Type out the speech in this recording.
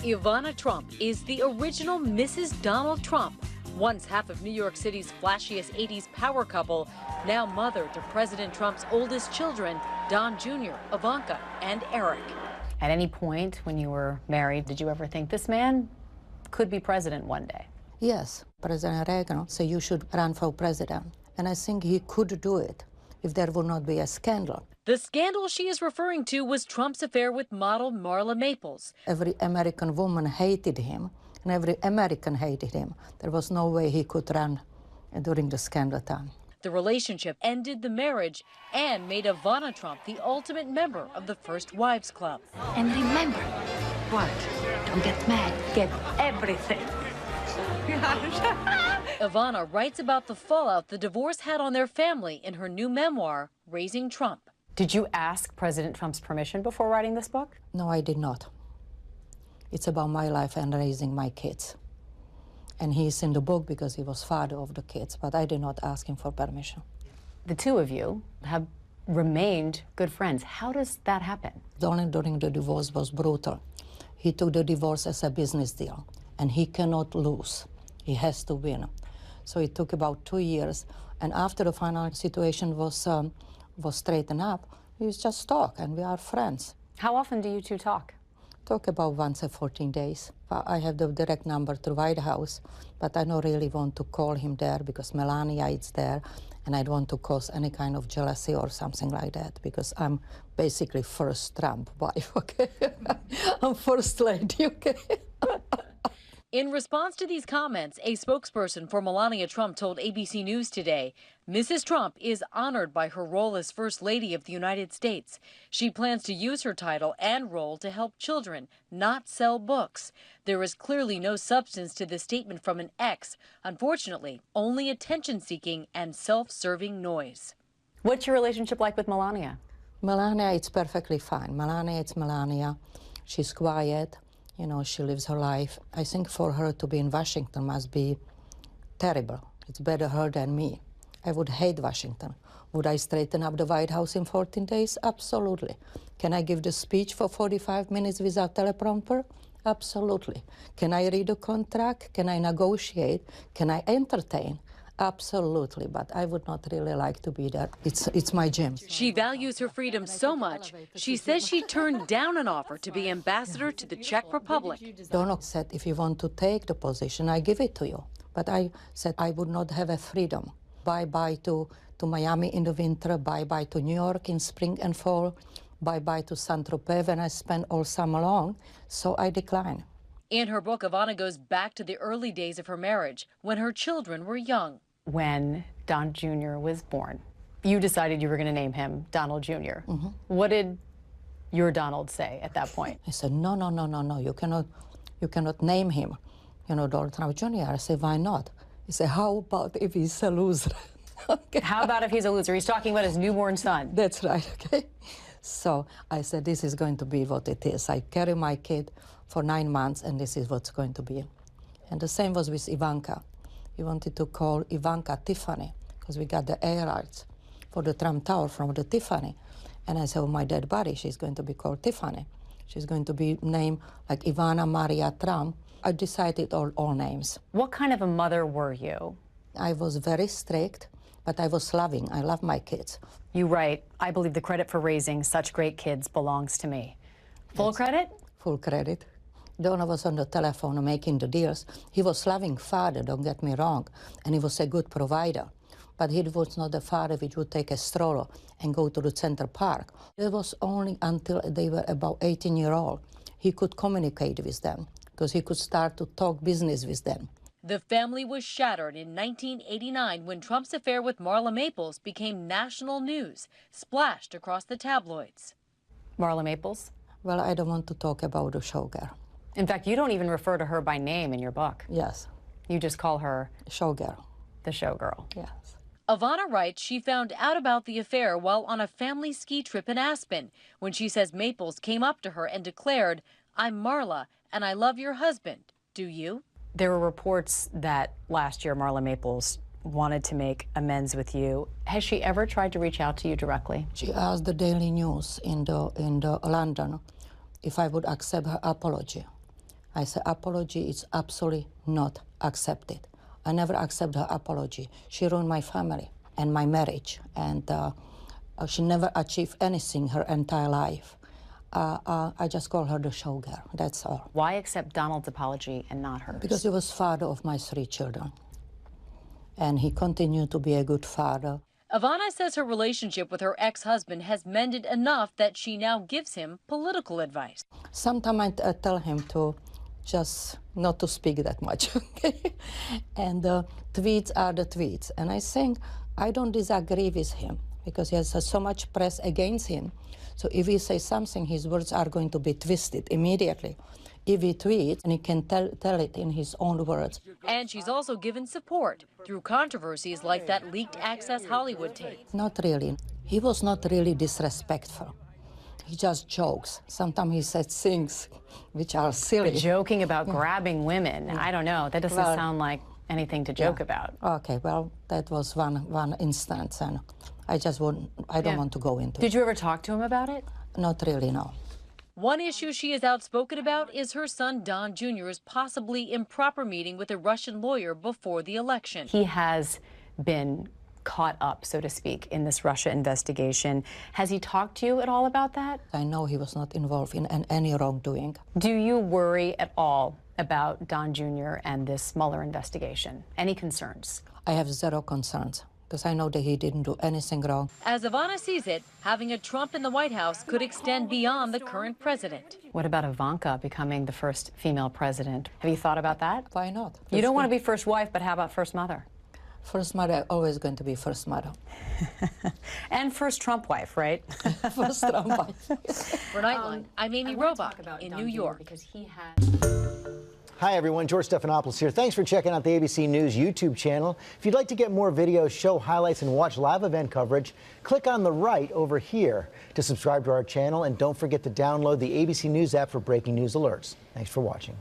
Ivana Trump is the original Mrs. Donald Trump, once half of New York City's flashiest 80s power couple, now mother to President Trump's oldest children, Don Jr., Ivanka, and Eric. At any point when you were married, did you ever think this man could be president one day? Yes, President Reagan said you should run for president. And I think he could do it if there would not be a scandal. The scandal she is referring to was Trump's affair with model Marla Maples. Every American woman hated him, and every American hated him. There was no way he could run during the scandal time. The relationship ended the marriage and made Ivana Trump the ultimate member of the First Wives Club. And remember, what? Don't get mad, get everything. Ivana writes about the fallout the divorce had on their family in her new memoir, Raising Trump. Did you ask President Trump's permission before writing this book? No, I did not. It's about my life and raising my kids. And he's in the book because he was father of the kids, but I did not ask him for permission. The two of you have remained good friends. How does that happen? Donald during the divorce was brutal. He took the divorce as a business deal, and he cannot lose. He has to win. So it took about 2 years, and after the final situation was straightened up, we just talk, and we are friends. How often do you two talk? Talk about once in 14 days. I have the direct number to White House, but I don't really want to call him there because Melania is there, and I don't want to cause any kind of jealousy or something like that because I'm basically first Trump wife, okay? I'm first lady, okay? In response to these comments, a spokesperson for Melania Trump told ABC News today, Mrs. Trump is honored by her role as First Lady of the United States. She plans to use her title and role to help children, not sell books. There is clearly no substance to the statement from an ex. Unfortunately, only attention-seeking and self-serving noise. What's your relationship like with Melania? Melania, it's perfectly fine. Melania, it's Melania. She's quiet. You know, she lives her life. I think for her to be in Washington must be terrible. It's better her than me. I would hate Washington. Would I straighten up the White House in 14 days? Absolutely. Can I give the speech for 45 minutes without teleprompter? Absolutely. Can I read a contract? Can I negotiate? Can I entertain? Absolutely, but I would not really like to be there. It's my gym. She values her freedom so much, she says she turned down an offer to be ambassador to the Czech Republic. Donald said, if you want to take the position, I give it to you. But I said I would not have a freedom. Bye-bye to Miami in the winter, bye-bye to New York in spring and fall, bye-bye to Saint-Tropez when I spend all summer long, so I decline. In her book, Ivana goes back to the early days of her marriage, when her children were young. When Don Jr. was born, you decided you were going to name him Donald Jr. Mm-hmm. What did your Donald say at that point? I said, no, you cannot name him, you know, Donald Trump Jr. I said, why not? He said, how about if he's a loser? Okay. How about if he's a loser? He's talking about his newborn son. That's right, okay? So I said, this is going to be what it is. I carry my kid for 9 months, and this is what's going to be. And the same was with Ivanka. We wanted to call Ivanka Tiffany because we got the air rights for the Trump Tower from the Tiffany. And I said, oh, my dead body, she's going to be called Tiffany. She's going to be named like Ivana Maria Trump. I decided all names. What kind of a mother were you? I was very strict, but I was loving. I love my kids. You write, I believe the credit for raising such great kids belongs to me. Full credit? Full credit. Donald was on the telephone making the deals. He was a loving father, don't get me wrong, and he was a good provider. But he was not a father which would take a stroller and go to the Center Park. It was only until they were about 18-year-old he could communicate with them, because he could start to talk business with them. The family was shattered in 1989 when Trump's affair with Marla Maples became national news, splashed across the tabloids. Marla Maples? Well, I don't want to talk about the showgirl. In fact, you don't even refer to her by name in your book. Yes. You just call her showgirl. The showgirl. Yes. Ivana writes she found out about the affair while on a family ski trip in Aspen, when she says Maples came up to her and declared, I'm Marla, and I love your husband. Do you? There were reports that last year Marla Maples wanted to make amends with you. Has she ever tried to reach out to you directly? She asked the Daily News in the London if I would accept her apology. I said, apology is absolutely not accepted. I never accept her apology. She ruined my family and my marriage, and she never achieved anything her entire life. I just call her the showgirl, that's all. Why accept Donald's apology and not hers? Because he was father of my 3 children, and he continued to be a good father. Ivana says her relationship with her ex-husband has mended enough that she now gives him political advice. Sometimes I tell him to just not to speak that much, okay? And tweets are the tweets. And I think I don't disagree with him because he has so much press against him. So if he says something, his words are going to be twisted immediately. If he tweets, and he can tell it in his own words. And she's also given support through controversies like that leaked Access Hollywood tape. Not really. He was not really disrespectful. He just jokes. Sometimes he says things which are silly. But joking about grabbing women, I don't know. That doesn't sound like anything to joke about. Okay, well, that was one instance, and I don't want to go into it. Did you ever talk to him about it? Not really, no. One issue she is outspoken about is her son Don Jr.'s possibly improper meeting with a Russian lawyer before the election. He has been caught up, so to speak, in this Russia investigation. Has he talked to you at all about that? I know he was not involved in any wrongdoing. Do you worry at all about Don Jr. and this Mueller investigation? Any concerns? I have 0 concerns, because I know that he didn't do anything wrong. As Ivana sees it, having a Trump in the White House could extend beyond the current president. What about Ivanka becoming the first female president? Have you thought about that? Why not? You don't want to be first wife, but how about first mother? First mother, always going to be first mother. And first Trump wife, right? First Trump wife. For Nightline, I'm Amy Robach in New York. Because he has... Hi, everyone. George Stephanopoulos here. Thanks for checking out the ABC News YouTube channel. If you'd like to get more videos, show highlights, and watch live event coverage, click on the right over here to subscribe to our channel. And don't forget to download the ABC News app for breaking news alerts. Thanks for watching.